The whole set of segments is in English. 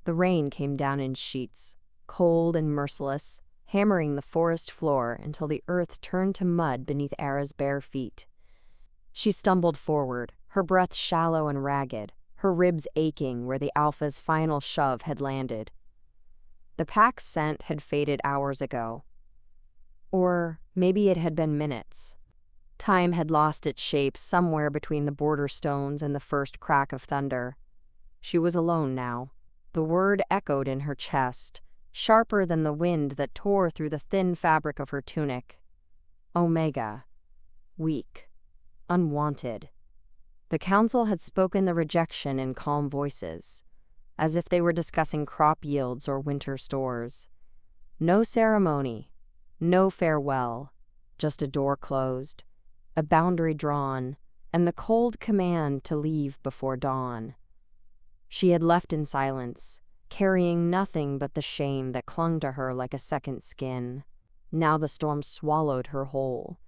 The rain came down in sheets, cold and merciless, hammering the forest floor until the earth turned to mud beneath Ara's bare feet. She stumbled forward, her breath shallow and ragged, her ribs aching where the alpha's final shove had landed. The pack's scent had faded hours ago. Or maybe it had been minutes. Time had lost its shape somewhere between the border stones and the first crack of thunder. She was alone now. The word echoed in her chest, sharper than the wind that tore through the thin fabric of her tunic. Omega. Weak. Unwanted. The council had spoken the rejection in calm voices, as if they were discussing crop yields or winter stores. No ceremony, no farewell, just a door closed, a boundary drawn, and the cold command to leave before dawn. She had left in silence, carrying nothing but the shame that clung to her like a second skin. Now the storm swallowed her whole.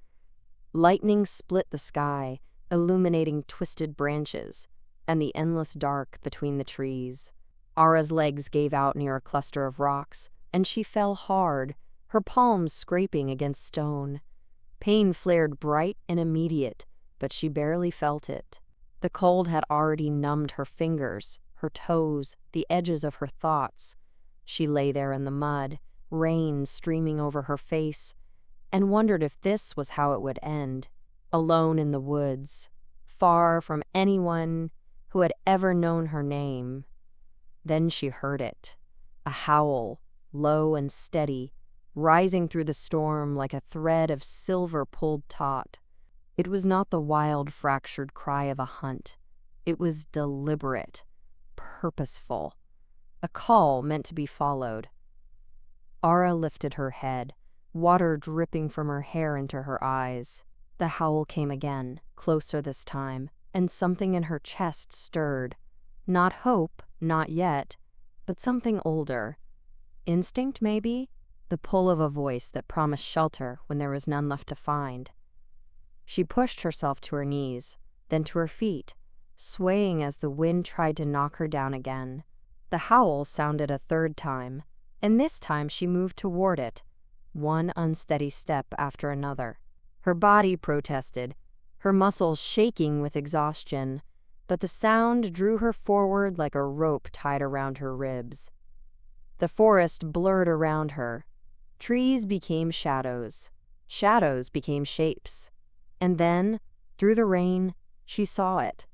Lightning split the sky, illuminating twisted branches and the endless dark between the trees. Ara's legs gave out near a cluster of rocks, and she fell hard, her palms scraping against stone. Pain flared bright and immediate, but she barely felt it. The cold had already numbed her fingers, her toes, the edges of her thoughts. She lay there in the mud, rain streaming over her face, and wondered if this was how it would end. Alone in the woods, far from anyone who had ever known her name. Then she heard it, a howl, low and steady, rising through the storm like a thread of silver pulled taut. It was not the wild, fractured cry of a hunt. It was deliberate, purposeful, a call meant to be followed. Ara lifted her head, water dripping from her hair into her eyes. The howl came again, closer this time, and something in her chest stirred. Not hope, not yet, but something older. Instinct, maybe? The pull of a voice that promised shelter when there was none left to find. She pushed herself to her knees, then to her feet, swaying as the wind tried to knock her down again. The howl sounded a third time, and this time she moved toward it, one unsteady step after another. Her body protested, her muscles shaking with exhaustion, but the sound drew her forward like a rope tied around her ribs. The forest blurred around her. Trees became shadows. Shadows became shapes. And then, through the rain, she saw it.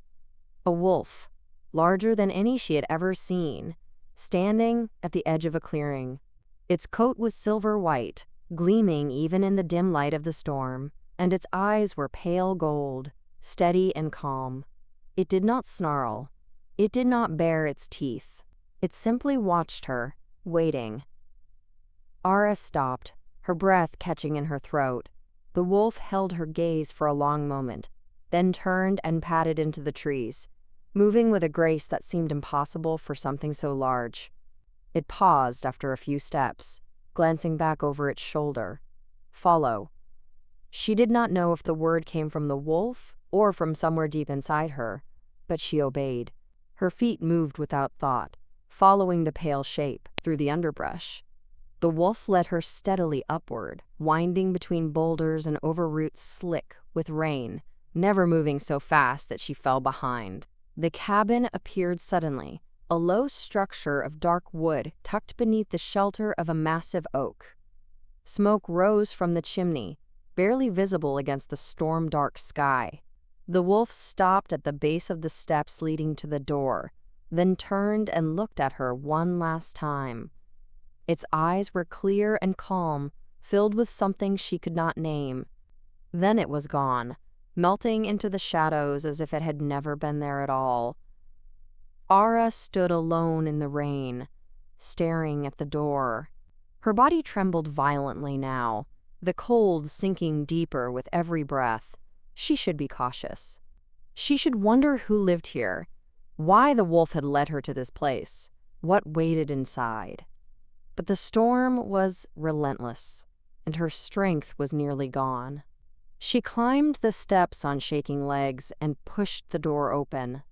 A wolf, larger than any she had ever seen, standing at the edge of a clearing. Its coat was silver white, gleaming even in the dim light of the storm, and its eyes were pale gold, steady and calm. It did not snarl. It did not bare its teeth. It simply watched her, waiting. Ara stopped, her breath catching in her throat. The wolf held her gaze for a long moment, then turned and padded into the trees, moving with a grace that seemed impossible for something so large. It paused after a few steps, glancing back over its shoulder. Follow. She did not know if the word came from the wolf or from somewhere deep inside her, but she obeyed. Her feet moved without thought, following the pale shape through the underbrush. The wolf led her steadily upward, winding between boulders and over roots slick with rain, never moving so fast that she fell behind. The cabin appeared suddenly, a low structure of dark wood tucked beneath the shelter of a massive oak. Smoke rose from the chimney, barely visible against the storm-dark sky. The wolf stopped at the base of the steps leading to the door, then turned and looked at her one last time. Its eyes were clear and calm, filled with something she could not name. Then it was gone, melting into the shadows as if it had never been there at all. Ara stood alone in the rain, staring at the door. Her body trembled violently now, the cold sinking deeper with every breath. She should be cautious. She should wonder who lived here, why the wolf had led her to this place, what waited inside. But the storm was relentless, and her strength was nearly gone. She climbed the steps on shaking legs and pushed the door open.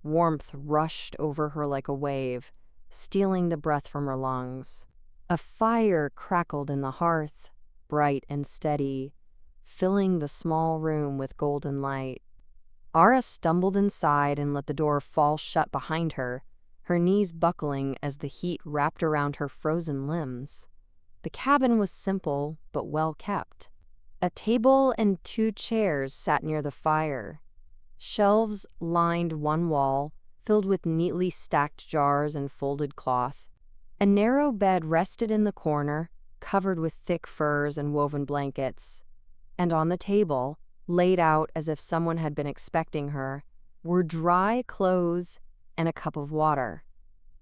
Warmth rushed over her like a wave, stealing the breath from her lungs. A fire crackled in the hearth, bright and steady, filling the small room with golden light. Ara stumbled inside and let the door fall shut behind her, her knees buckling as the heat wrapped around her frozen limbs. The cabin was simple but well kept. A table and 2 chairs sat near the fire. Shelves lined one wall, filled with neatly stacked jars and folded cloth. A narrow bed rested in the corner, covered with thick furs and woven blankets. And on the table, laid out as if someone had been expecting her, were dry clothes and a cup of water.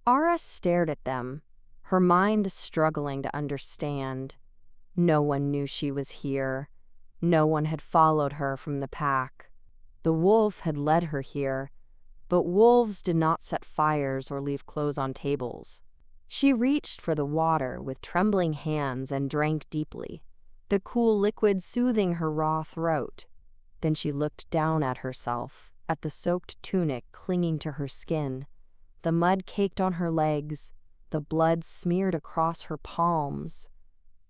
Ara stared at them, her mind struggling to understand. No one knew she was here. No one had followed her from the pack. The wolf had led her here, but wolves did not set fires or leave clothes on tables. She reached for the water with trembling hands and drank deeply, the cool liquid soothing her raw throat. Then she looked down at herself, at the soaked tunic clinging to her skin, the mud caked on her legs, the blood smeared across her palms.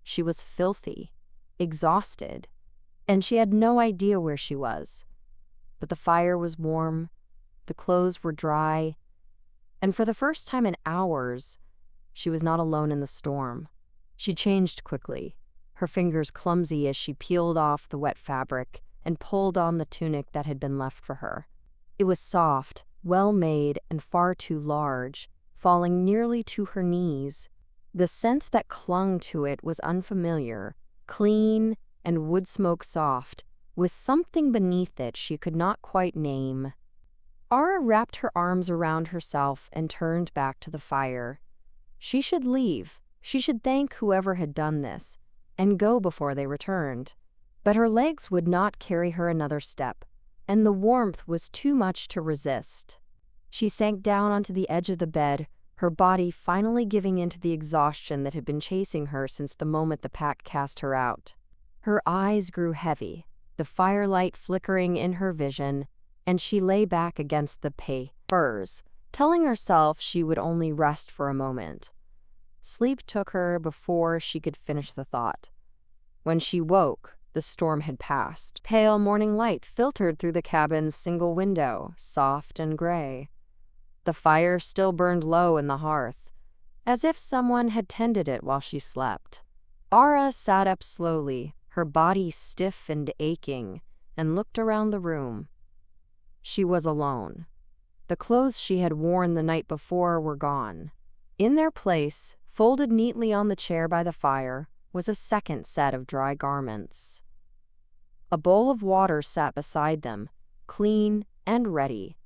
She was filthy, exhausted, and she had no idea where she was. But the fire was warm, the clothes were dry, and for the first time in hours, she was not alone in the storm. She changed quickly, her fingers clumsy as she peeled off the wet fabric and pulled on the tunic that had been left for her. It was soft, well-made, and far too large, falling nearly to her knees. The scent that clung to it was unfamiliar, clean and wood smoke soft, with something beneath it she could not quite name. Ara wrapped her arms around herself and turned back to the fire. She should leave. She should thank whoever had done this, and go before they returned. But her legs would not carry her another step, and the warmth was too much to resist. She sank down onto the edge of the bed, her body finally giving in to the exhaustion that had been chasing her since the moment the pack cast her out. Her eyes grew heavy, the firelight flickering in her vision, and she lay back against the furs, telling herself she would only rest for a moment. Sleep took her before she could finish the thought. When she woke, the storm had passed. Pale morning light filtered through the cabin's single window, soft and gray. The fire still burned low in the hearth, as if someone had tended it while she slept. Ara sat up slowly, her body stiff and aching, and looked around the room. She was alone. The clothes she had worn the night before were gone. In their place, folded neatly on the chair by the fire, was a second set of dry garments. A bowl of water sat beside them, clean and ready.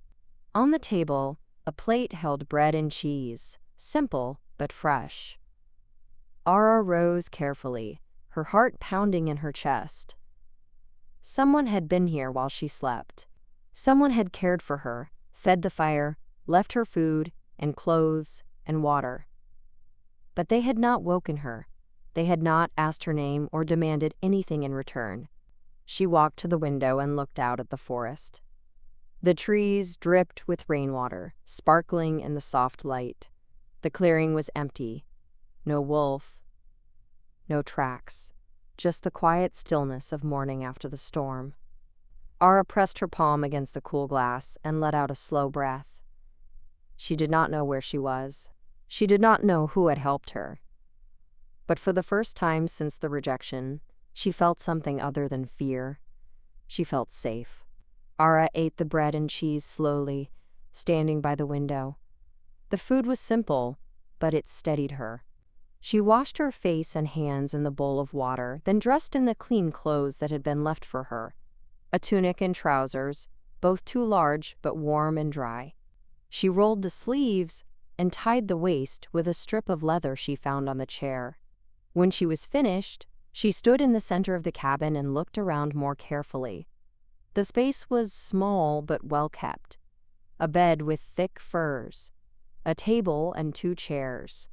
On the table, a plate held bread and cheese, simple but fresh. Ara rose carefully, her heart pounding in her chest. Someone had been here while she slept. Someone had cared for her, fed the fire, left her food and clothes and water. But they had not woken her. They had not asked her name or demanded anything in return. She walked to the window and looked out at the forest. The trees dripped with rainwater, sparkling in the soft light. The clearing was empty. No wolf. No tracks. Just the quiet stillness of morning after the storm. Ara pressed her palm against the cool glass and let out a slow breath. She did not know where she was. She did not know who had helped her. But for the first time since the rejection, she felt something other than fear. She felt safe. Ara ate the bread and cheese slowly, standing by the window. The food was simple, but it steadied her. She washed her face and hands in the bowl of water, then dressed in the clean clothes that had been left for her. A tunic and trousers, both too large but warm and dry. She rolled the sleeves and tied the waist with a strip of leather she found on the chair. When she was finished, she stood in the center of the cabin and looked around more carefully. The space was small but well kept. A bed with thick furs, a table and 2 chairs.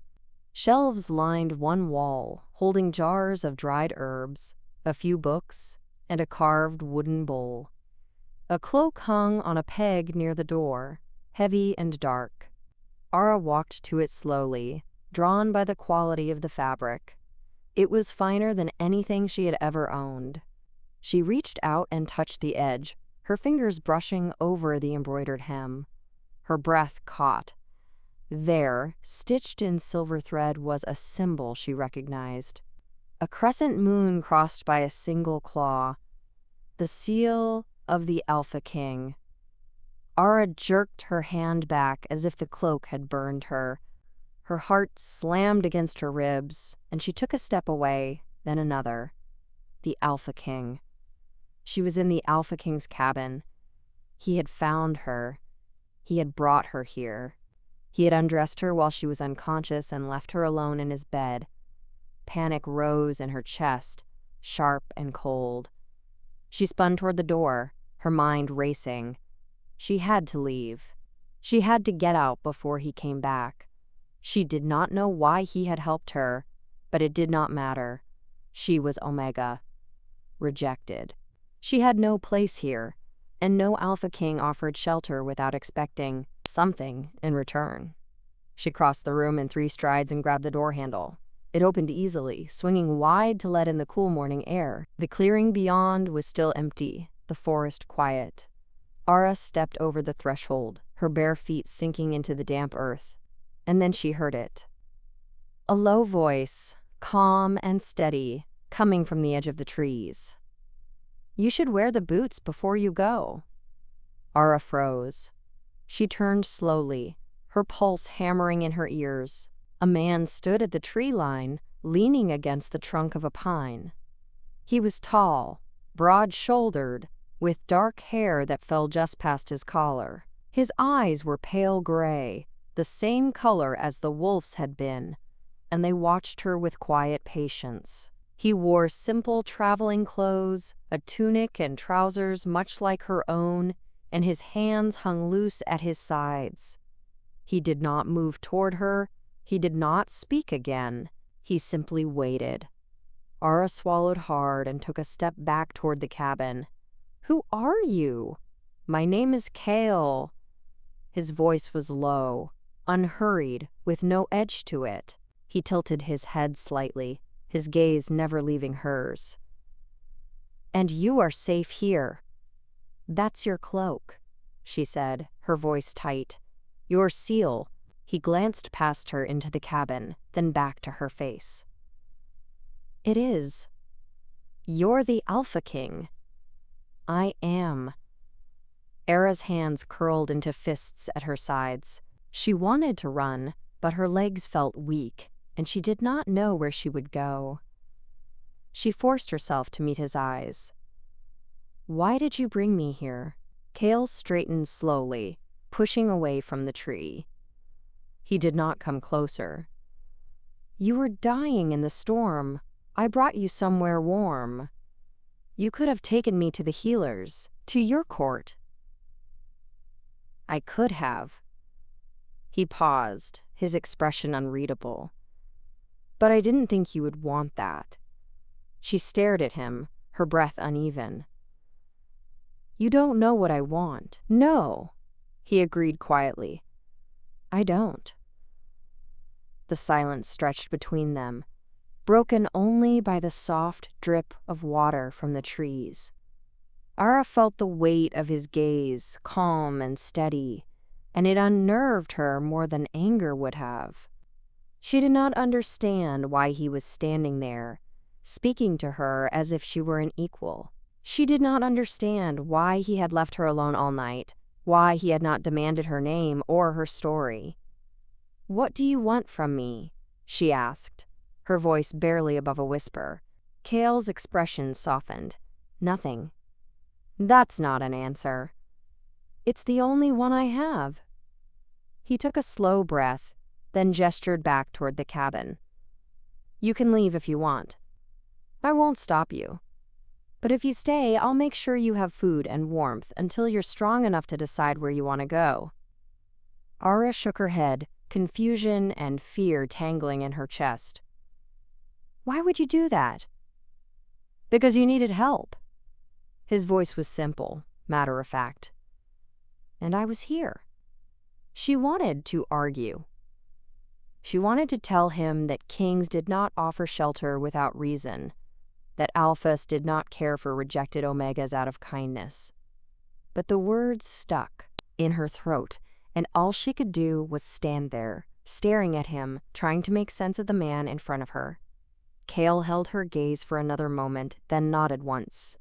Shelves lined one wall, holding jars of dried herbs, a few books, and a carved wooden bowl. A cloak hung on a peg near the door, heavy and dark. Ara walked to it slowly, drawn by the quality of the fabric. It was finer than anything she had ever owned. She reached out and touched the edge, her fingers brushing over the embroidered hem. Her breath caught. There, stitched in silver thread, was a symbol she recognized. A crescent moon crossed by a single claw. The seal of the Alpha King. Ara jerked her hand back as if the cloak had burned her. Her heart slammed against her ribs, and she took a step away, then another. The Alpha King. She was in the Alpha King's cabin. He had found her. He had brought her here. He had undressed her while she was unconscious and left her alone in his bed. Panic rose in her chest, sharp and cold. She spun toward the door, her mind racing. She had to leave. She had to get out before he came back. She did not know why he had helped her, but it did not matter. She was Omega. Rejected. She had no place here, and no Alpha King offered shelter without expecting something in return. She crossed the room in 3 strides and grabbed the door handle. It opened easily, swinging wide to let in the cool morning air. The clearing beyond was still empty, the forest quiet. Ara stepped over the threshold, her bare feet sinking into the damp earth. And then she heard it. A low voice, calm and steady, coming from the edge of the trees. "You should wear the boots before you go." Ara froze. She turned slowly, her pulse hammering in her ears. A man stood at the tree line, leaning against the trunk of a pine. He was tall, broad-shouldered, with dark hair that fell just past his collar. His eyes were pale gray, the same color as the wolf's had been, and they watched her with quiet patience. He wore simple traveling clothes, a tunic and trousers much like her own, and his hands hung loose at his sides. He did not move toward her. He did not speak again. He simply waited. Ara swallowed hard and took a step back toward the cabin. "Who are you?" "My name is Kale." His voice was low, unhurried, with no edge to it. He tilted his head slightly, his gaze never leaving hers. "And you are safe here." "That's your cloak," she said, her voice tight. "Your seal." He glanced past her into the cabin, then back to her face. "It is. You're the Alpha King." "I am." Ara's hands curled into fists at her sides. She wanted to run, but her legs felt weak, and she did not know where she would go. She forced herself to meet his eyes. "Why did you bring me here?" Kale straightened slowly, pushing away from the tree. He did not come closer. "You were dying in the storm. I brought you somewhere warm. You could have taken me to the healers, to your court." "I could have." He paused, his expression unreadable. "But I didn't think you would want that." She stared at him, her breath uneven. "You don't know what I want." "No," he agreed quietly. "I don't." The silence stretched between them, broken only by the soft drip of water from the trees. Ara felt the weight of his gaze, calm and steady, and it unnerved her more than anger would have. She did not understand why he was standing there, speaking to her as if she were an equal. She did not understand why he had left her alone all night, why he had not demanded her name or her story. "What do you want from me?" she asked, her voice barely above a whisper. Kale's expression softened. "Nothing." "That's not an answer." "It's the only one I have." He took a slow breath, then gestured back toward the cabin. "You can leave if you want. I won't stop you. But if you stay, I'll make sure you have food and warmth until you're strong enough to decide where you want to go." Ara shook her head, confusion and fear tangling in her chest. "Why would you do that?" "Because you needed help." His voice was simple, matter of fact. "And I was here." She wanted to argue. She wanted to tell him that kings did not offer shelter without reason, that alphas did not care for rejected omegas out of kindness. But the words stuck in her throat, and all she could do was stand there, staring at him, trying to make sense of the man in front of her. Kale held her gaze for another moment, then nodded once.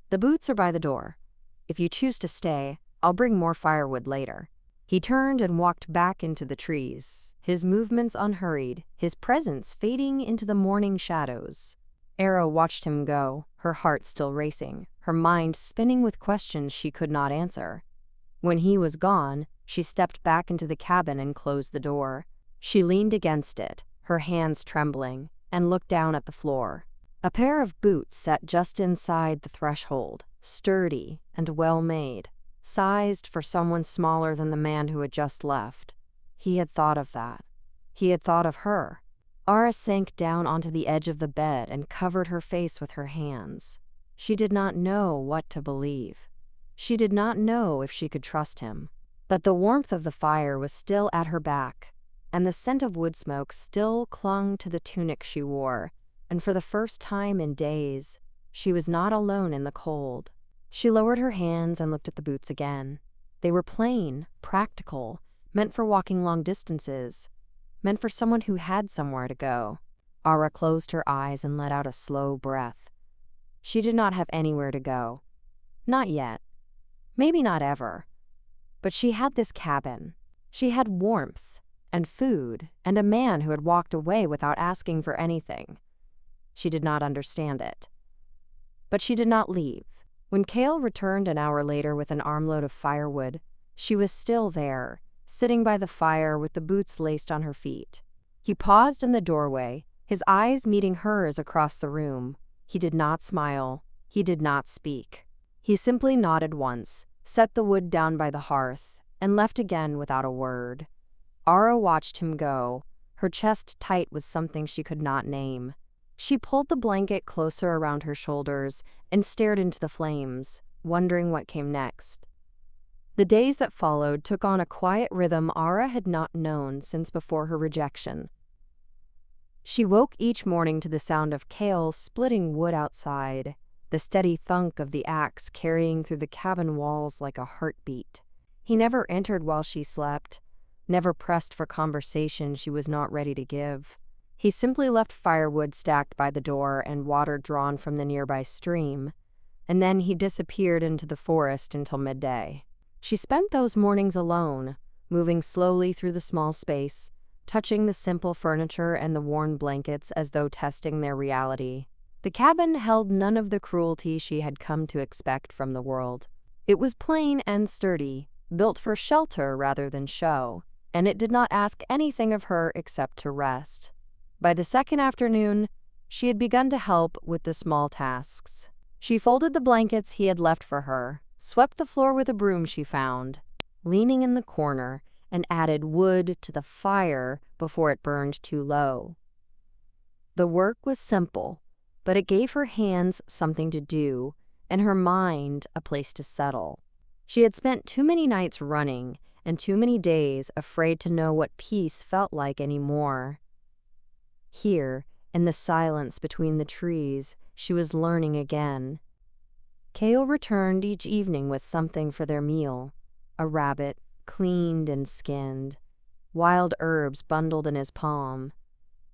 "The boots are by the door. If you choose to stay, I'll bring more firewood later." He turned and walked back into the trees, his movements unhurried, his presence fading into the morning shadows. Era watched him go, her heart still racing, her mind spinning with questions she could not answer. When he was gone, she stepped back into the cabin and closed the door. She leaned against it, her hands trembling, and looked down at the floor. A pair of boots sat just inside the threshold, sturdy and well-made, sized for someone smaller than the man who had just left. He had thought of that. He had thought of her. Ara sank down onto the edge of the bed and covered her face with her hands. She did not know what to believe. She did not know if she could trust him. But the warmth of the fire was still at her back, and the scent of wood smoke still clung to the tunic she wore, and for the first time in days, she was not alone in the cold. She lowered her hands and looked at the boots again. They were plain, practical, meant for walking long distances, meant for someone who had somewhere to go. Ara closed her eyes and let out a slow breath. She did not have anywhere to go. Not yet. Maybe not ever. But she had this cabin. She had warmth and food and a man who had walked away without asking for anything. She did not understand it. But she did not leave. When Kale returned an hour later with an armload of firewood, she was still there, sitting by the fire with the boots laced on her feet. He paused in the doorway, his eyes meeting hers across the room. He did not smile. He did not speak. He simply nodded once, set the wood down by the hearth, and left again without a word. Ara watched him go, her chest tight with something she could not name. She pulled the blanket closer around her shoulders and stared into the flames, wondering what came next. The days that followed took on a quiet rhythm Ara had not known since before her rejection. She woke each morning to the sound of Kale splitting wood outside, the steady thunk of the axe carrying through the cabin walls like a heartbeat. He never entered while she slept, never pressed for conversation she was not ready to give. He simply left firewood stacked by the door and water drawn from the nearby stream, and then he disappeared into the forest until midday. She spent those mornings alone, moving slowly through the small space, touching the simple furniture and the worn blankets as though testing their reality. The cabin held none of the cruelty she had come to expect from the world. It was plain and sturdy, built for shelter rather than show, and it did not ask anything of her except to rest. By the second afternoon, she had begun to help with the small tasks. She folded the blankets he had left for her, swept the floor with a broom she found, leaning in the corner, and added wood to the fire before it burned too low. The work was simple, but it gave her hands something to do and her mind a place to settle. She had spent too many nights running and too many days afraid to know what peace felt like anymore. Here, in the silence between the trees, she was learning again. Kale returned each evening with something for their meal: a rabbit, cleaned and skinned, wild herbs bundled in his palm,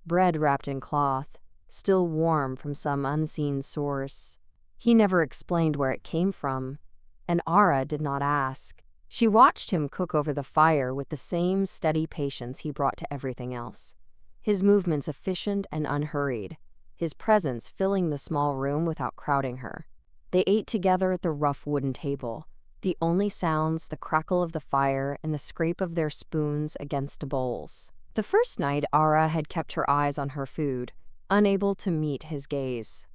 bread wrapped in cloth, still warm from some unseen source. He never explained where it came from, and Ara did not ask. She watched him cook over the fire with the same steady patience he brought to everything else. His movements efficient and unhurried, his presence filling the small room without crowding her. They ate together at the rough wooden table, the only sounds the crackle of the fire and the scrape of their spoons against bowls. The first night, Ara had kept her eyes on her food, unable to meet his gaze.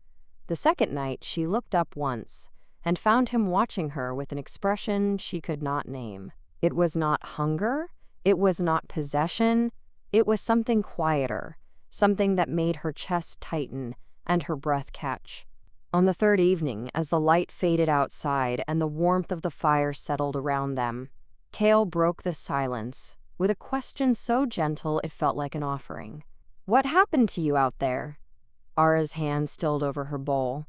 The second night, she looked up once and found him watching her with an expression she could not name. It was not hunger, it was not possession, it was something quieter, something that made her chest tighten and her breath catch. On the third evening, as the light faded outside and the warmth of the fire settled around them, Kale broke the silence with a question so gentle it felt like an offering. "What happened to you out there?" Ara's hand stilled over her bowl.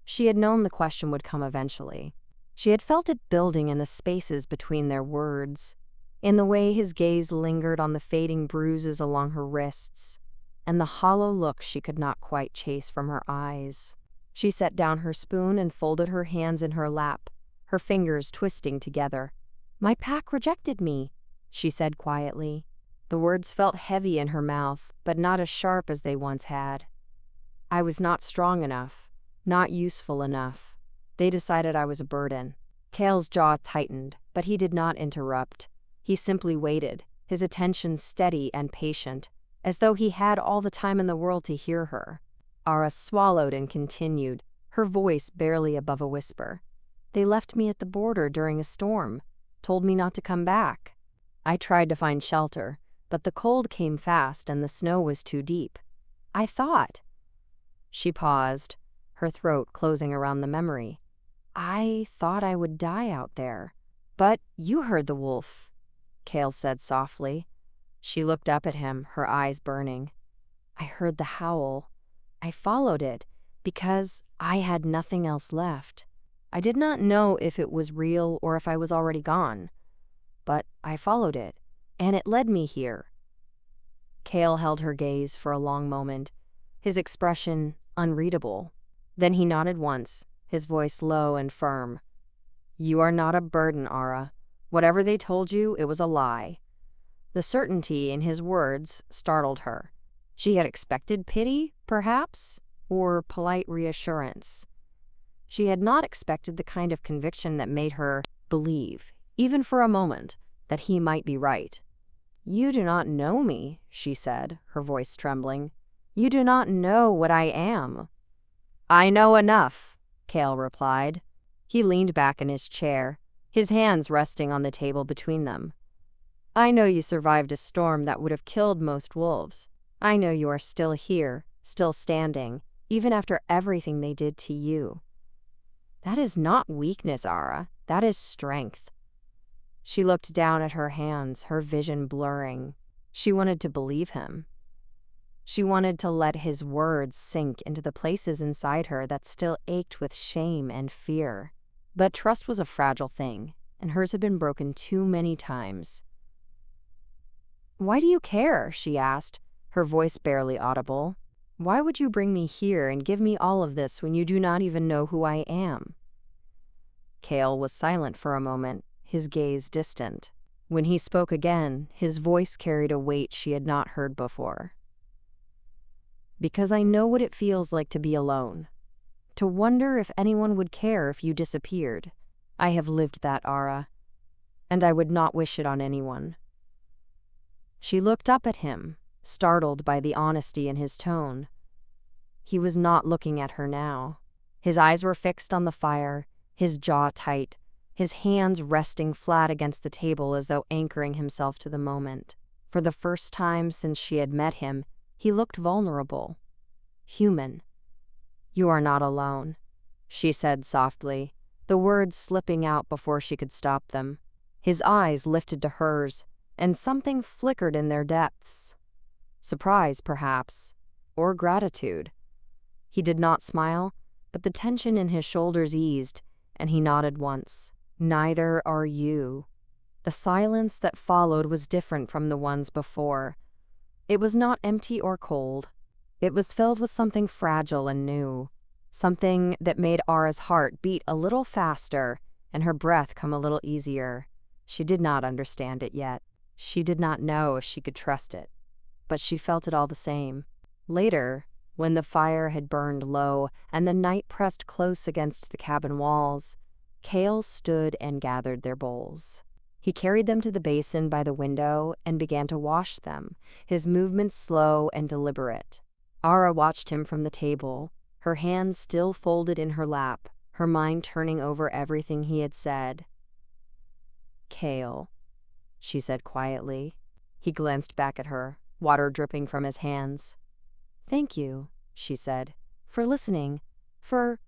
She had known the question would come eventually. She had felt it building in the spaces between their words, in the way his gaze lingered on the fading bruises along her wrists, and the hollow look she could not quite chase from her eyes. She set down her spoon and folded her hands in her lap, her fingers twisting together. "My pack rejected me," she said quietly. The words felt heavy in her mouth, but not as sharp as they once had. "I was not strong enough, not useful enough. They decided I was a burden." Kale's jaw tightened, but he did not interrupt. He simply waited, his attention steady and patient, as though he had all the time in the world to hear her. Ara swallowed and continued, her voice barely above a whisper. "They left me at the border during a storm, told me not to come back. I tried to find shelter, but the cold came fast and the snow was too deep. I thought—" She paused, her throat closing around the memory. "I thought I would die out there." "But you heard the wolf," Kale said softly. She looked up at him, her eyes burning. "I heard the howl. I followed it because I had nothing else left. I did not know if it was real or if I was already gone. But I followed it, and it led me here." Kale held her gaze for a long moment, his expression unreadable. Then he nodded once, his voice low and firm. "You are not a burden, Ara. Whatever they told you, it was a lie." The certainty in his words startled her. She had expected pity, perhaps, or polite reassurance. She had not expected the kind of conviction that made her believe, even for a moment, that he might be right. "You do not know me," she said, her voice trembling. "You do not know what I am." "I know enough," Kale replied. He leaned back in his chair, his hands resting on the table between them. "I know you survived a storm that would have killed most wolves. I know you are still here, still standing, even after everything they did to you. That is not weakness, Ara. That is strength." She looked down at her hands, her vision blurring. She wanted to believe him. She wanted to let his words sink into the places inside her that still ached with shame and fear. But trust was a fragile thing, and hers had been broken too many times. "Why do you care?" she asked, her voice barely audible. "Why would you bring me here and give me all of this when you do not even know who I am?" Kale was silent for a moment, his gaze distant. When he spoke again, his voice carried a weight she had not heard before. "Because I know what it feels like to be alone, to wonder if anyone would care if you disappeared. I have lived that, Ara, and I would not wish it on anyone." She looked up at him, startled by the honesty in his tone. He was not looking at her now. His eyes were fixed on the fire, his jaw tight, his hands resting flat against the table as though anchoring himself to the moment. For the first time since she had met him, he looked vulnerable, human. "You are not alone," she said softly, the words slipping out before she could stop them. His eyes lifted to hers, and something flickered in their depths. Surprise, perhaps, or gratitude. He did not smile, but the tension in his shoulders eased, and he nodded once. "Neither are you." The silence that followed was different from the ones before. It was not empty or cold. It was filled with something fragile and new, something that made Ara's heart beat a little faster and her breath come a little easier. She did not understand it yet. She did not know if she could trust it, but she felt it all the same. Later, when the fire had burned low and the night pressed close against the cabin walls, Kale stood and gathered their bowls. He carried them to the basin by the window and began to wash them, his movements slow and deliberate. Ara watched him from the table, her hands still folded in her lap, her mind turning over everything he had said. "Kale," she said quietly. He glanced back at her, water dripping from his hands. "Thank you," she said, "for listening, for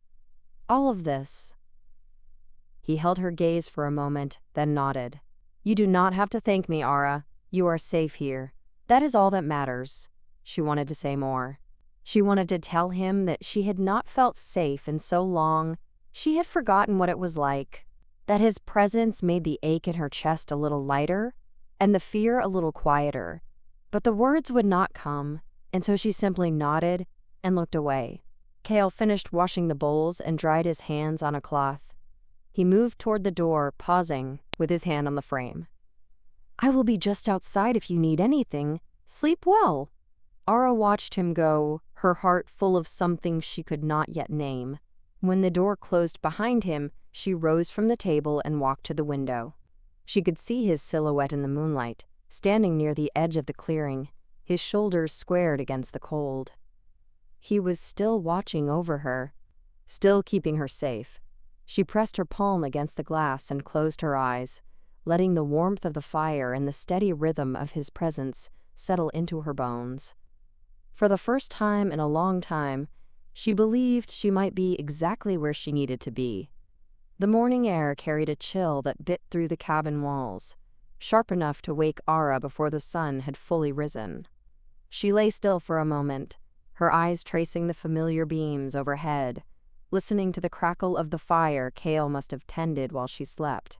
all of this." He held her gaze for a moment, then nodded. You do not have to thank me, Ara. You are safe here. That is all that matters. She wanted to say more. She wanted to tell him that she had not felt safe in so long. She had forgotten what it was like. That his presence made the ache in her chest a little lighter and the fear a little quieter. But the words would not come, and so she simply nodded and looked away. Kale finished washing the bowls and dried his hands on a cloth. He moved toward the door, pausing, with his hand on the frame. I will be just outside if you need anything. Sleep well. Ara watched him go, her heart full of something she could not yet name. When the door closed behind him, she rose from the table and walked to the window. She could see his silhouette in the moonlight, standing near the edge of the clearing, his shoulders squared against the cold. He was still watching over her, still keeping her safe. She pressed her palm against the glass and closed her eyes, letting the warmth of the fire and the steady rhythm of his presence settle into her bones. For the first time in a long time, she believed she might be exactly where she needed to be. The morning air carried a chill that bit through the cabin walls, sharp enough to wake Ara before the sun had fully risen. She lay still for a moment, her eyes tracing the familiar beams overhead, listening to the crackle of the fire Kale must have tended while she slept.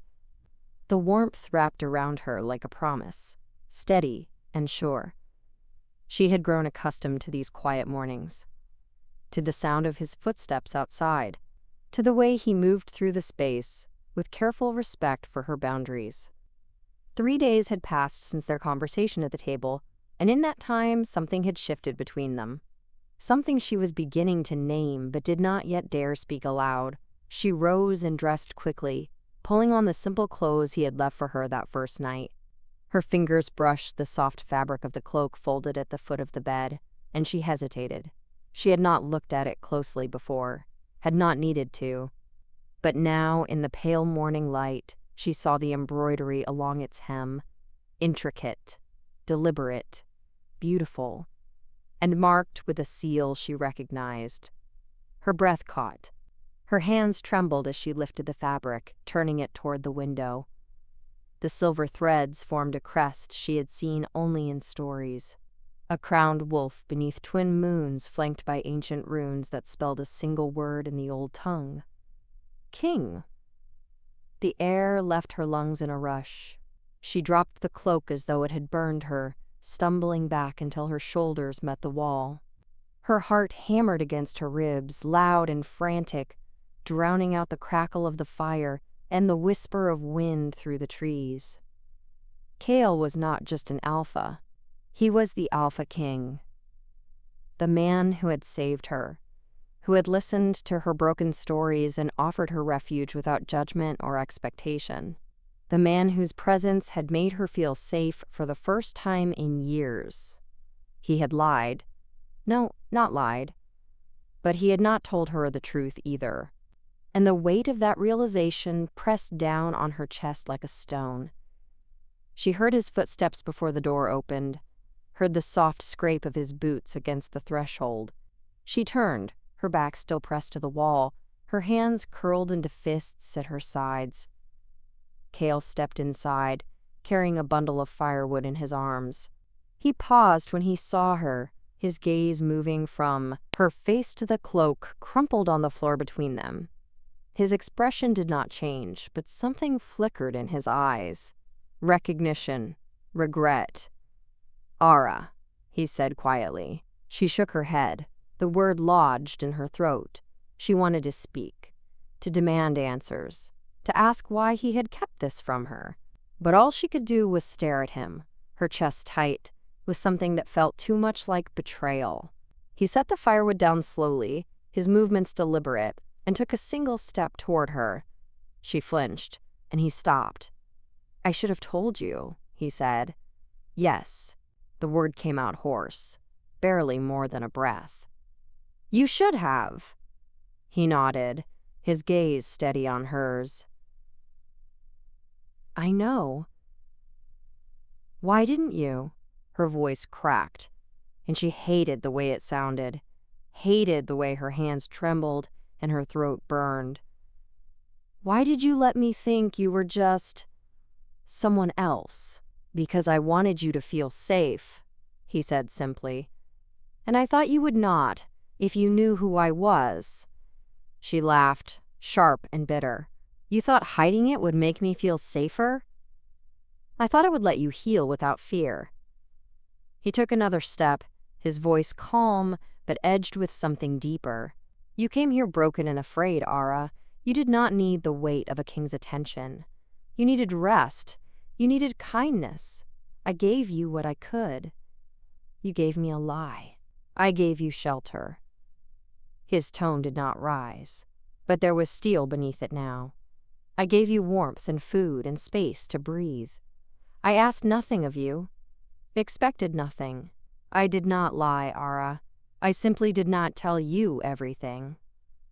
The warmth wrapped around her like a promise, steady and sure. She had grown accustomed to these quiet mornings, to the sound of his footsteps outside, to the way he moved through the space with careful respect for her boundaries. 3 days had passed since their conversation at the table, and in that time something had shifted between them. Something she was beginning to name but did not yet dare speak aloud. She rose and dressed quickly, pulling on the simple clothes he had left for her that first night. Her fingers brushed the soft fabric of the cloak folded at the foot of the bed, and she hesitated. She had not looked at it closely before, had not needed to. But now, in the pale morning light, she saw the embroidery along its hem, intricate, deliberate, beautiful, and marked with a seal she recognized. Her breath caught. Her hands trembled as she lifted the fabric, turning it toward the window. The silver threads formed a crest she had seen only in stories. A crowned wolf beneath twin moons flanked by ancient runes that spelled a single word in the old tongue. King. The air left her lungs in a rush. She dropped the cloak as though it had burned her, stumbling back until her shoulders met the wall. Her heart hammered against her ribs, loud and frantic, drowning out the crackle of the fire and the whisper of wind through the trees. Kale was not just an alpha. He was the Alpha King. The man who had saved her, who had listened to her broken stories and offered her refuge without judgment or expectation. The man whose presence had made her feel safe for the first time in years. He had lied. No, not lied. But he had not told her the truth either. And the weight of that realization pressed down on her chest like a stone. She heard his footsteps before the door opened, heard the soft scrape of his boots against the threshold. She turned, her back still pressed to the wall, her hands curled into fists at her sides. Kale stepped inside, carrying a bundle of firewood in his arms. He paused when he saw her, his gaze moving from her face to the cloak crumpled on the floor between them. His expression did not change, but something flickered in his eyes. Recognition, regret. Ara, he said quietly. She shook her head. The word lodged in her throat. She wanted to speak, to demand answers, to ask why he had kept this from her. But all she could do was stare at him, her chest tight, with something that felt too much like betrayal. He set the firewood down slowly, his movements deliberate, and took a single step toward her. She flinched, and he stopped. I should have told you, he said. Yes. The word came out hoarse, barely more than a breath. You should have. He nodded, his gaze steady on hers. I know. Why didn't you? Her voice cracked, and she hated the way it sounded, hated the way her hands trembled and her throat burned. Why did you let me think you were just Someone else. Because I wanted you to feel safe, he said simply. And I thought you would not, if you knew who I was. She laughed, sharp and bitter. You thought hiding it would make me feel safer? I thought it would let you heal without fear. He took another step, his voice calm but edged with something deeper. You came here broken and afraid, Ara. You did not need the weight of a king's attention. You needed rest. You needed kindness. I gave you what I could. You gave me a lie. I gave you shelter. His tone did not rise, but there was steel beneath it now. I gave you warmth and food and space to breathe. I asked nothing of you, expected nothing. I did not lie, Ara. I simply did not tell you everything.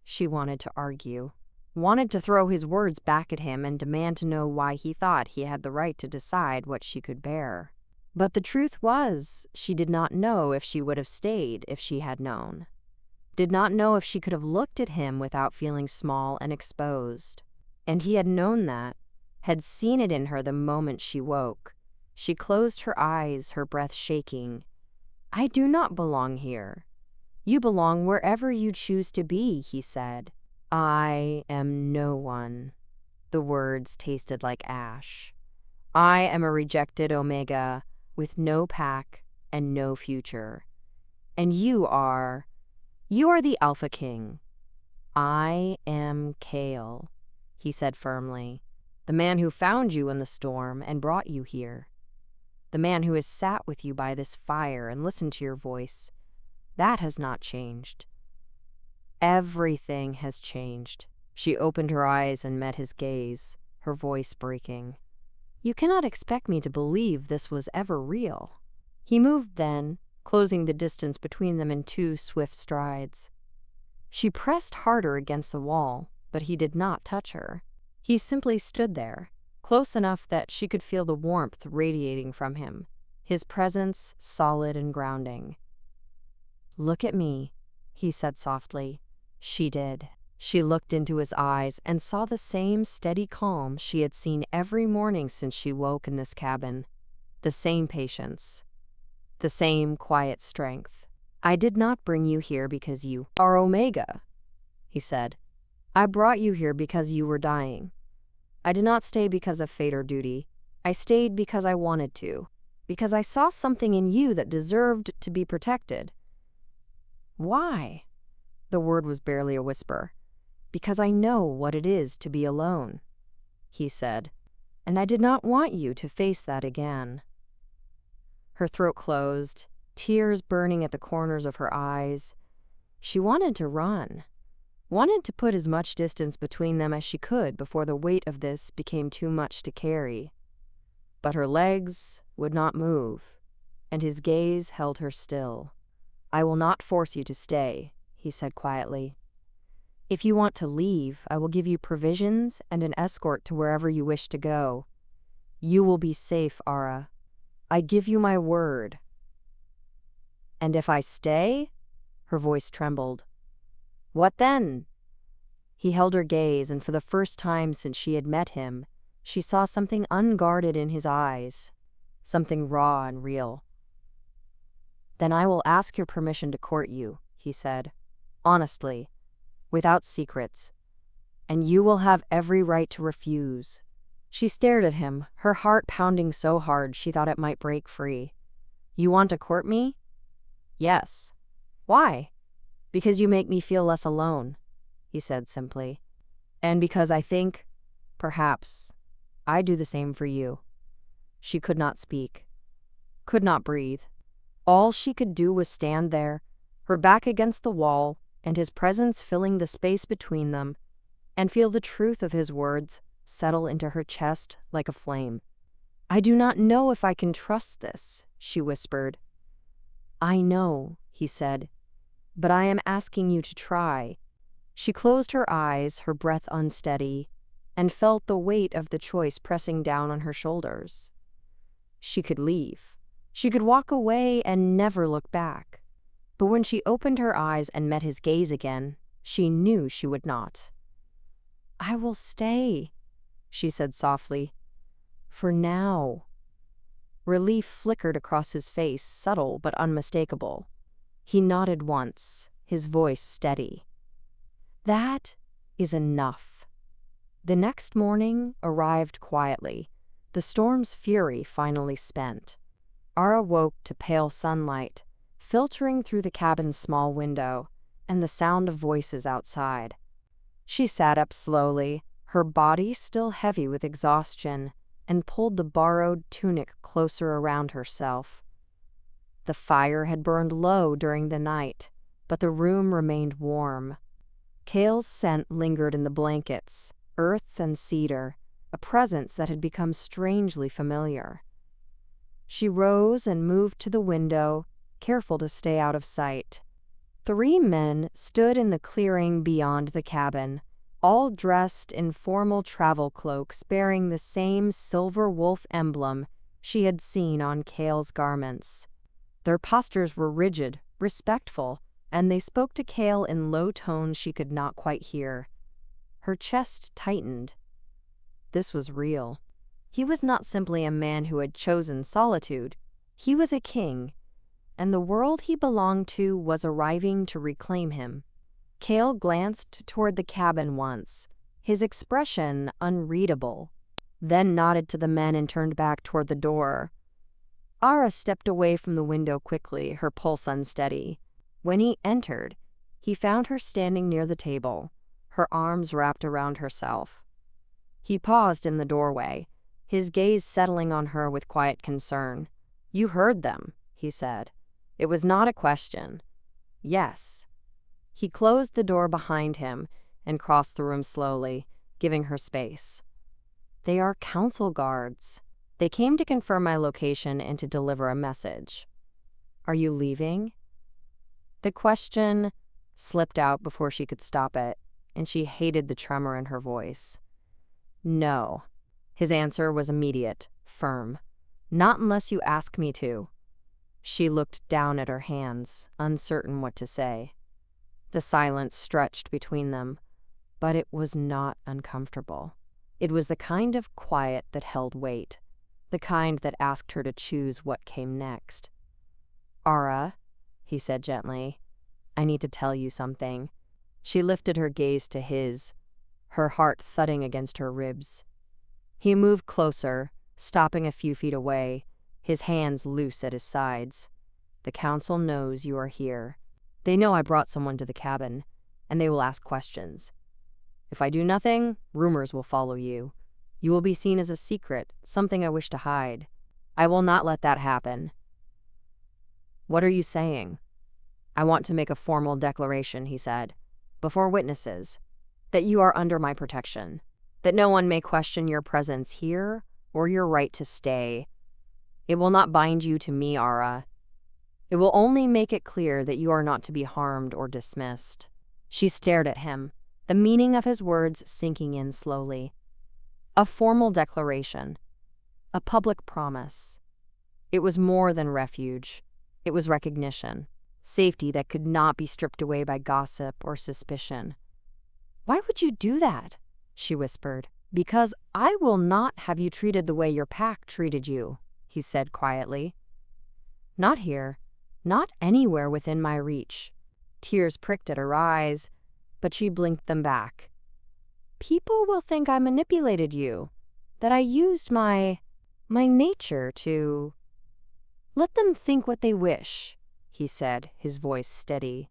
She wanted to argue, wanted to throw his words back at him and demand to know why he thought he had the right to decide what she could bear. But the truth was, she did not know if she would have stayed if she had known. Did not know if she could have looked at him without feeling small and exposed. And he had known that, had seen it in her the moment she woke. She closed her eyes, her breath shaking. I do not belong here. You belong wherever you choose to be, he said. I am no one. The words tasted like ash. I am a rejected Omega with no pack and no future. And you are the Alpha King. I am Kale, he said firmly, the man who found you in the storm and brought you here. The man who has sat with you by this fire and listened to your voice. That has not changed. Everything has changed. She opened her eyes and met his gaze, her voice breaking. You cannot expect me to believe this was ever real. He moved then, closing the distance between them in 2 swift strides. She pressed harder against the wall, but he did not touch her. He simply stood there, close enough that she could feel the warmth radiating from him, his presence solid and grounding. Look at me, he said softly. She did. She looked into his eyes and saw the same steady calm she had seen every morning since she woke in this cabin. The same patience. The same quiet strength. I did not bring you here because you are Omega, he said. I brought you here because you were dying. I did not stay because of fate or duty. I stayed because I wanted to, because I saw something in you that deserved to be protected. Why? The word was barely a whisper. Because I know what it is to be alone, he said, and I did not want you to face that again. Her throat closed, tears burning at the corners of her eyes. She wanted to run, wanted to put as much distance between them as she could before the weight of this became too much to carry. But her legs would not move, and his gaze held her still. I will not force you to stay, he said quietly. If you want to leave, I will give you provisions and an escort to wherever you wish to go. You will be safe, Ara. I give you my word. And if I stay? Her voice trembled. What then? He held her gaze, and for the first time since she had met him, she saw something unguarded in his eyes, something raw and real. Then I will ask your permission to court you, he said, honestly, without secrets, and you will have every right to refuse. She stared at him, her heart pounding so hard she thought it might break free. You want to court me? Yes. Why? Because you make me feel less alone, he said simply. And because I think, perhaps, I do the same for you. She could not speak, could not breathe. All she could do was stand there, her back against the wall, and his presence filling the space between them, and feel the truth of his words settle into her chest like a flame. I do not know if I can trust this, she whispered. I know, he said, but I am asking you to try. She closed her eyes, her breath unsteady, and felt the weight of the choice pressing down on her shoulders. She could leave. She could walk away and never look back. But when she opened her eyes and met his gaze again, she knew she would not. I will stay, she said softly. For now. Relief flickered across his face, subtle but unmistakable. He nodded once, his voice steady. That is enough. The next morning arrived quietly, the storm's fury finally spent. Ara woke to pale sunlight, filtering through the cabin's small window, and the sound of voices outside. She sat up slowly, her body still heavy with exhaustion, and pulled the borrowed tunic closer around herself. The fire had burned low during the night, but the room remained warm. Kale's scent lingered in the blankets, earth and cedar, a presence that had become strangely familiar. She rose and moved to the window, careful to stay out of sight. 3 men stood in the clearing beyond the cabin, all dressed in formal travel cloaks bearing the same silver wolf emblem she had seen on Kale's garments. Their postures were rigid, respectful, and they spoke to Kale in low tones she could not quite hear. Her chest tightened. This was real. He was not simply a man who had chosen solitude. He was a king, and the world he belonged to was arriving to reclaim him. Kale glanced toward the cabin once, his expression unreadable, then nodded to the men and turned back toward the door. Ara stepped away from the window quickly, her pulse unsteady. When he entered, he found her standing near the table, her arms wrapped around herself. He paused in the doorway, his gaze settling on her with quiet concern. "You heard them," he said. It was not a question. Yes. He closed the door behind him and crossed the room slowly, giving her space. "They are council guards. They came to confirm my location and to deliver a message. Are you leaving?" The question slipped out before she could stop it, and she hated the tremor in her voice. "No." His answer was immediate, firm. "Not unless you ask me to." She looked down at her hands, uncertain what to say. The silence stretched between them, but it was not uncomfortable. It was the kind of quiet that held weight, the kind that asked her to choose what came next. "Ara," he said gently, "I need to tell you something." She lifted her gaze to his, her heart thudding against her ribs. He moved closer, stopping a few feet away, his hands loose at his sides. "The council knows you are here. They know I brought someone to the cabin, and they will ask questions. If I do nothing, rumors will follow you. You will be seen as a secret, something I wish to hide. I will not let that happen." "What are you saying?" "I want to make a formal declaration," he said, "before witnesses, that you are under my protection, that no one may question your presence here or your right to stay. It will not bind you to me, Ara. It will only make it clear that you are not to be harmed or dismissed." She stared at him, the meaning of his words sinking in slowly. A formal declaration. A public promise. It was more than refuge. It was recognition. Safety that could not be stripped away by gossip or suspicion. "Why would you do that?" she whispered. "Because I will not have you treated the way your pack treated you," he said quietly. "Not here. Not anywhere within my reach." Tears pricked at her eyes, but she blinked them back. "People will think I manipulated you, that I used my nature to—" "Let them think what they wish," he said, his voice steady.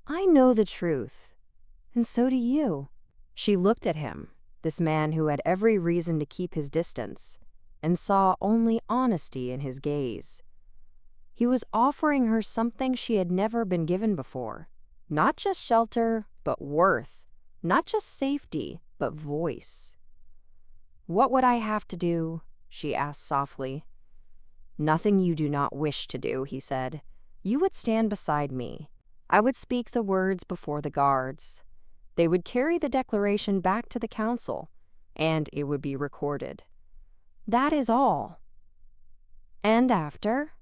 "I know the truth, and so do you." She looked at him, this man who had every reason to keep his distance, and saw only honesty in his gaze. He was offering her something she had never been given before. Not just shelter, but worth. Not just safety, but voice. "What would I have to do?" she asked softly. "Nothing you do not wish to do," he said. "You would stand beside me. I would speak the words before the guards. They would carry the declaration back to the council, and it would be recorded. That is all." "And after?"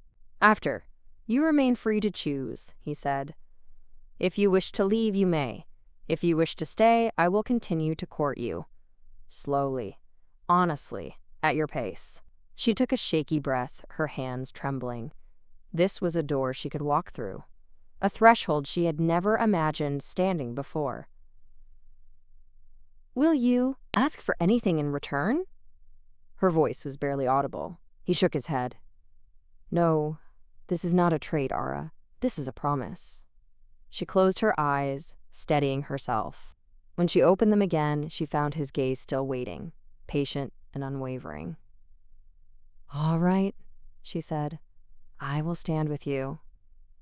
"After, you remain free to choose," he said. "If you wish to leave, you may. If you wish to stay, I will continue to court you. Slowly, honestly, At your pace." She took a shaky breath, her hands trembling. This was a door she could walk through, a threshold she had never imagined standing before. "Will you ask for anything in return?" Her voice was barely audible. He shook his head. "No, this is not a trade, Ara. This is a promise." She closed her eyes, steadying herself. When she opened them again, she found his gaze still waiting, patient and unwavering. "All right," she said. "I will stand with you."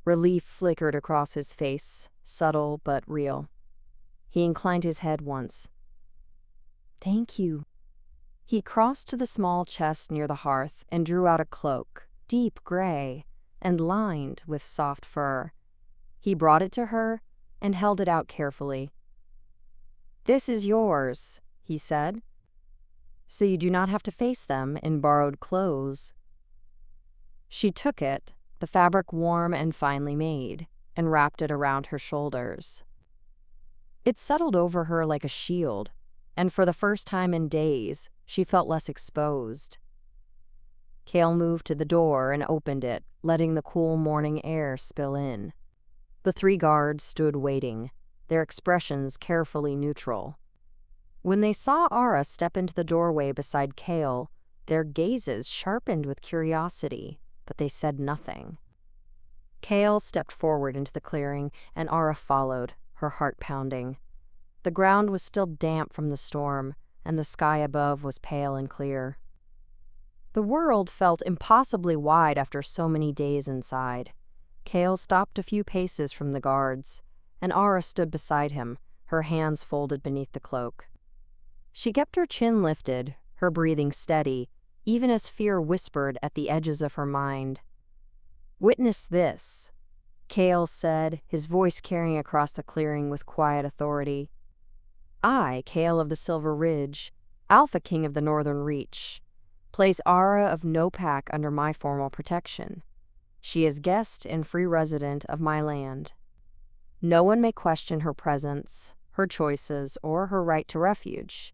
Relief flickered across his face, subtle but real. He inclined his head once. "Thank you." He crossed to the small chest near the hearth and drew out a cloak, deep gray and lined with soft fur. He brought it to her and held it out carefully. "This is yours," he said, "so you do not have to face them in borrowed clothes." She took it, the fabric warm and finely made, and wrapped it around her shoulders. It settled over her like a shield, and for the first time in days, she felt less exposed. Kale moved to the door and opened it, letting the cool morning air spill in. The 3 guards stood waiting, their expressions carefully neutral. When they saw Ara step into the doorway beside Kale, their gazes sharpened with curiosity, but they said nothing. Kale stepped forward into the clearing, and Ara followed, her heart pounding. The ground was still damp from the storm, and the sky above was pale and clear. The world felt impossibly wide after so many days inside. Kale stopped a few paces from the guards, and Ara stood beside him, her hands folded beneath the cloak. She kept her chin lifted, her breathing steady, even as fear whispered at the edges of her mind. "Witness this," Kale said, his voice carrying across the clearing with quiet authority. "I, Kale of the Silver Ridge, Alpha King of the Northern Reach, place Ara of No Pack under my formal protection. She is guest and free resident of my land. No one may question her presence, her choices, or her right to refuge.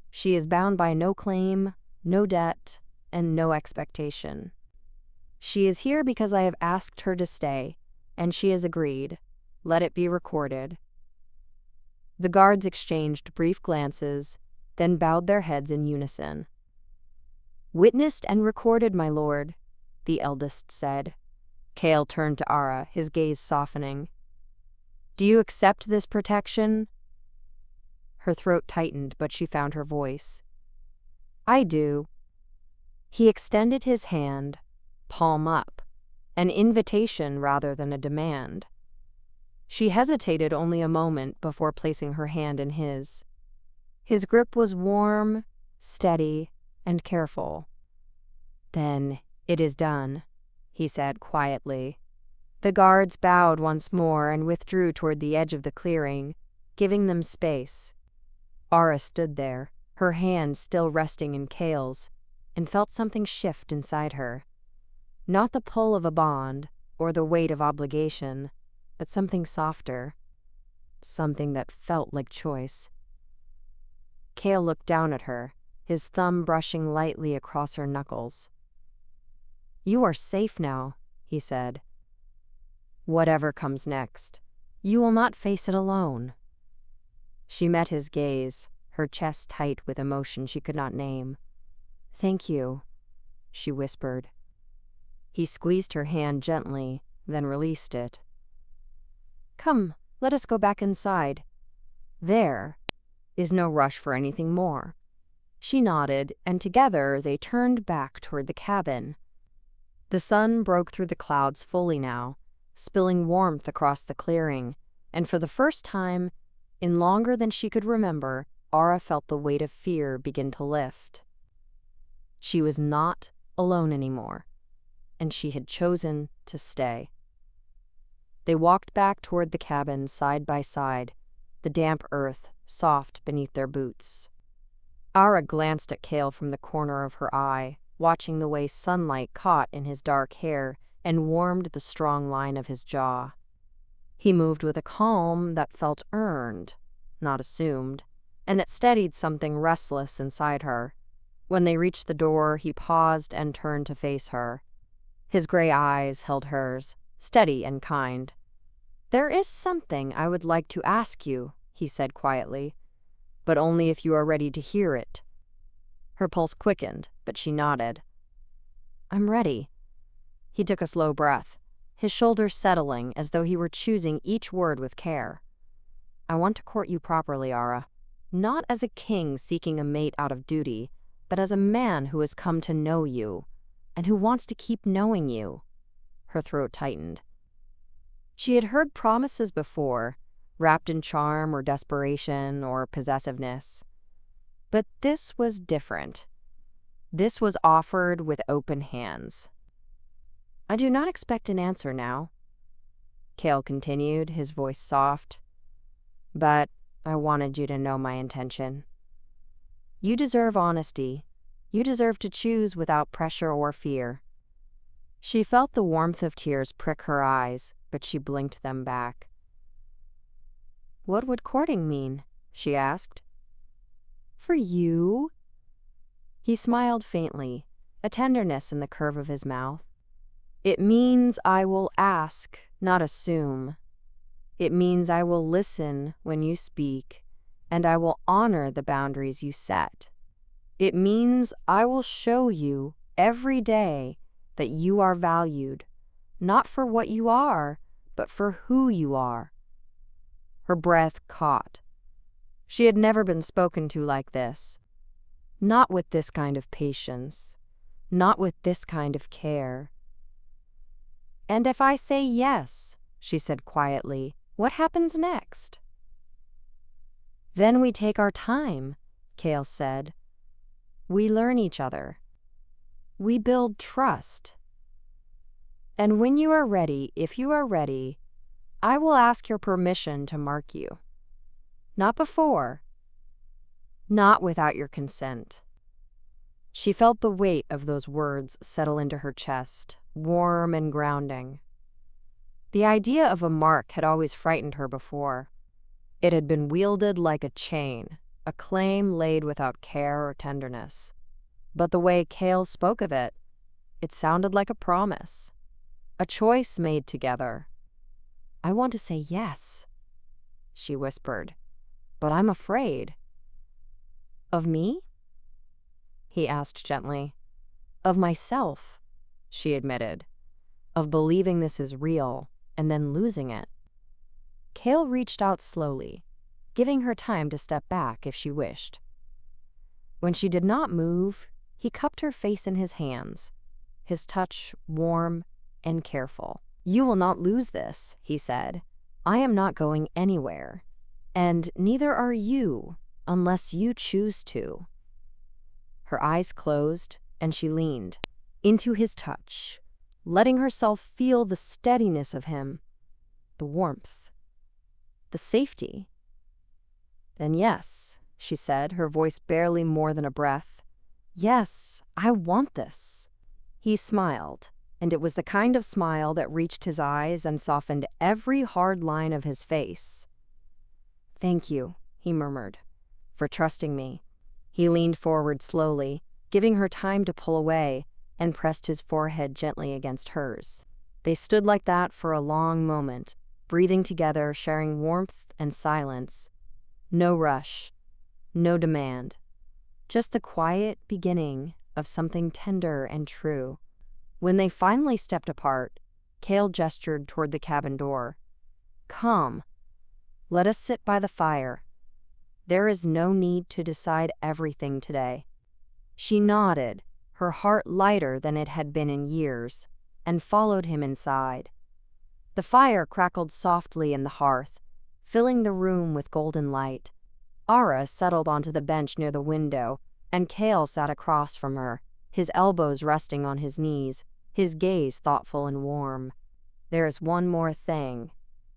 She is bound by no claim, no debt, and no expectation. She is here because I have asked her to stay, and she has agreed. Let it be recorded." The guards exchanged brief glances, then bowed their heads in unison. "Witnessed and recorded, my lord," the eldest said. Kale turned to Ara, his gaze softening. "Do you accept this protection?" Her throat tightened, but she found her voice. "I do." He extended his hand, palm up, an invitation rather than a demand. She hesitated only a moment before placing her hand in his. His grip was warm, steady, and careful. "Then it is done," he said quietly. The guards bowed once more and withdrew toward the edge of the clearing, giving them space. Ara stood there, her hand still resting in Kale's, and felt something shift inside her. Not the pull of a bond or the weight of obligation, but something softer, something that felt like choice. Kale looked down at her, his thumb brushing lightly across her knuckles. "You are safe now," he said. "Whatever comes next, you will not face it alone." She met his gaze, her chest tight with emotion she could not name. "Thank you," she whispered. He squeezed her hand gently, then released it. "Come, let us go back inside. There is no rush for anything more." She nodded, and together they turned back toward the cabin. The sun broke through the clouds fully now, spilling warmth across the clearing, and for the first time, in longer than she could remember, Ara felt the weight of fear begin to lift. She was not alone anymore, and she had chosen to stay. They walked back toward the cabin side by side, the damp earth soft beneath their boots. Ara glanced at Kale from the corner of her eye, watching the way sunlight caught in his dark hair and warmed the strong line of his jaw. He moved with a calm that felt earned, not assumed, and it steadied something restless inside her. When they reached the door, he paused and turned to face her. His gray eyes held hers, steady and kind. "There is something I would like to ask you," he said quietly, "but only if you are ready to hear it." Her pulse quickened, but she nodded. "I'm ready." He took a slow breath, his shoulders settling as though he were choosing each word with care. "I want to court you properly, Ara. Not as a king seeking a mate out of duty, but as a man who has come to know you, and who wants to keep knowing you." Her throat tightened. She had heard promises before, wrapped in charm or desperation or possessiveness. But this was different. This was offered with open hands. "I do not expect an answer now," Kale continued, his voice soft. "But I wanted you to know my intention. You deserve honesty. You deserve to choose without pressure or fear." She felt the warmth of tears prick her eyes, but she blinked them back. "What would courting mean?" she asked. "For you?" He smiled faintly, a tenderness in the curve of his mouth. "It means I will ask, not assume. It means I will listen when you speak, and I will honor the boundaries you set. It means I will show you every day that you are valued, not for what you are, but for who you are." Her breath caught. She had never been spoken to like this. Not with this kind of patience, not with this kind of care. "And if I say yes," she said quietly, "what happens next?" "Then we take our time," Kale said. "We learn each other. We build trust. And when you are ready, if you are ready, I will ask your permission to mark you. Not before. Not without your consent." She felt the weight of those words settle into her chest, warm and grounding. The idea of a mark had always frightened her before. It had been wielded like a chain, a claim laid without care or tenderness. But the way Kale spoke of it, it sounded like a promise, a choice made together. "I want to say yes," she whispered, "but I'm afraid." "Of me?" he asked gently. "Of myself," she admitted. "Of believing this is real and then losing it." Kale reached out slowly, giving her time to step back if she wished. When she did not move, he cupped her face in his hands, his touch warm and careful. "You will not lose this," he said. "I am not going anywhere, and neither are you unless you choose to." Her eyes closed, and she leaned into his touch, letting herself feel the steadiness of him, the warmth, the safety. "Then yes," she said, her voice barely more than a breath. "Yes, I want this." He smiled, and it was the kind of smile that reached his eyes and softened every hard line of his face. "Thank you," he murmured, "for trusting me." He leaned forward slowly, giving her time to pull away, and pressed his forehead gently against hers. They stood like that for a long moment, breathing together, sharing warmth and silence. No rush, no demand, just the quiet beginning of something tender and true. When they finally stepped apart, Kale gestured toward the cabin door. "Come, let us sit by the fire. There is no need to decide everything today." She nodded, her heart lighter than it had been in years, and followed him inside. The fire crackled softly in the hearth, filling the room with golden light. Ara settled onto the bench near the window, and Kale sat across from her, his elbows resting on his knees, his gaze thoughtful and warm. "There is one more thing,"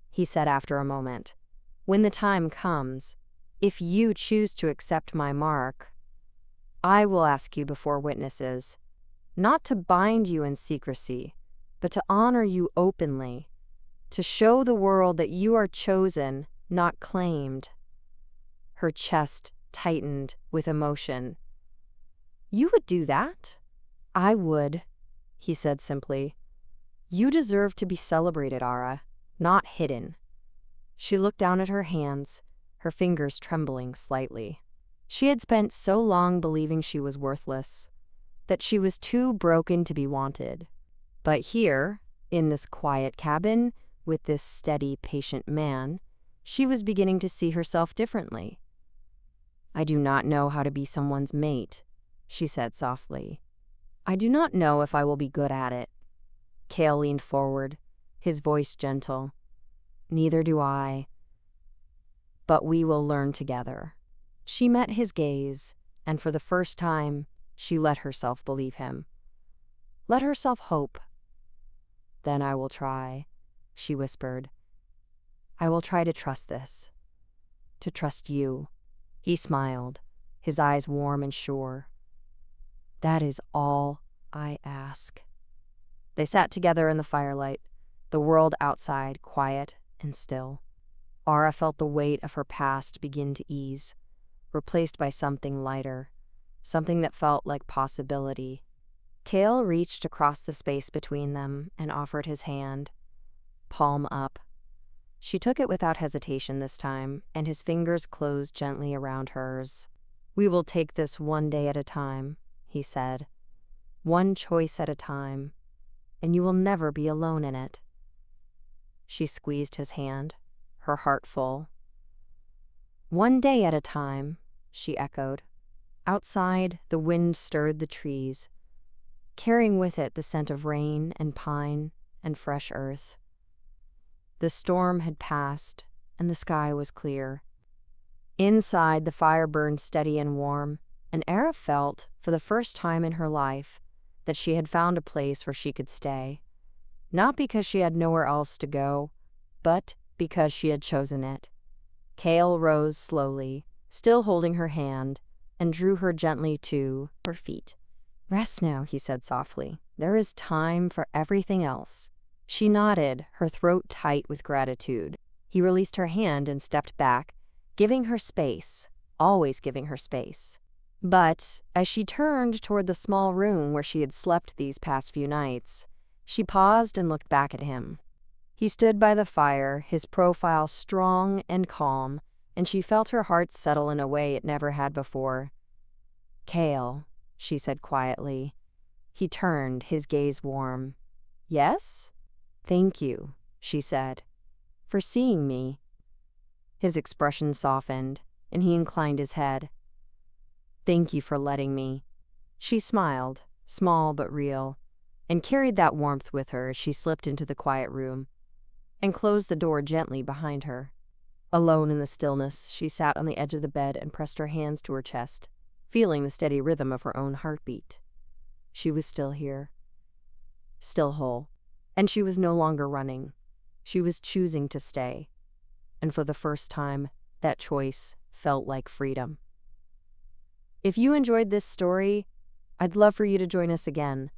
he said after a moment. "When the time comes, if you choose to accept my mark, I will ask you before witnesses, not to bind you in secrecy, but to honor you openly, to show the world that you are chosen, not claimed." Her chest tightened with emotion. You would do that? I would, he said simply. You deserve to be celebrated, Ara, not hidden. She looked down at her hands, her fingers trembling slightly. She had spent so long believing she was worthless, that she was too broken to be wanted. But here, in this quiet cabin, with this steady, patient man, she was beginning to see herself differently. I do not know how to be someone's mate, she said softly. I do not know if I will be good at it. Kale leaned forward, his voice gentle. Neither do I. But we will learn together. She met his gaze, and for the first time, she let herself believe him. Let herself hope. Then I will try, she whispered. I will try to trust this. To trust you. He smiled, his eyes warm and sure. That is all I ask. They sat together in the firelight, the world outside quiet and still. Ara felt the weight of her past begin to ease, replaced by something lighter, something that felt like possibility. Kale reached across the space between them and offered his hand, palm up. She took it without hesitation this time, and his fingers closed gently around hers. We will take this one day at a time, he said. One choice at a time, and you will never be alone in it. She squeezed his hand, her heart full. One day at a time, she echoed. Outside, the wind stirred the trees, carrying with it the scent of rain and pine and fresh earth. The storm had passed, and the sky was clear. Inside, the fire burned steady and warm, and Ara felt, for the first time in her life, that she had found a place where she could stay. Not because she had nowhere else to go, but because she had chosen it. Kale rose slowly, still holding her hand, and drew her gently to her feet. Rest now, he said softly. There is time for everything else. She nodded, her throat tight with gratitude. He released her hand and stepped back, giving her space, always giving her space. But as she turned toward the small room where she had slept these past few nights, she paused and looked back at him. He stood by the fire, his profile strong and calm, and she felt her heart settle in a way it never had before. Kale, she said quietly. He turned, his gaze warm. Yes? Thank you, she said, for seeing me. His expression softened, and he inclined his head. Thank you for letting me. She smiled, small but real, and carried that warmth with her as she slipped into the quiet room and closed the door gently behind her. Alone in the stillness, she sat on the edge of the bed and pressed her hands to her chest, feeling the steady rhythm of her own heartbeat. She was still here, still whole, and she was no longer running. She was choosing to stay, and for the first time, that choice felt like freedom. If you enjoyed this story, I'd love for you to join us again.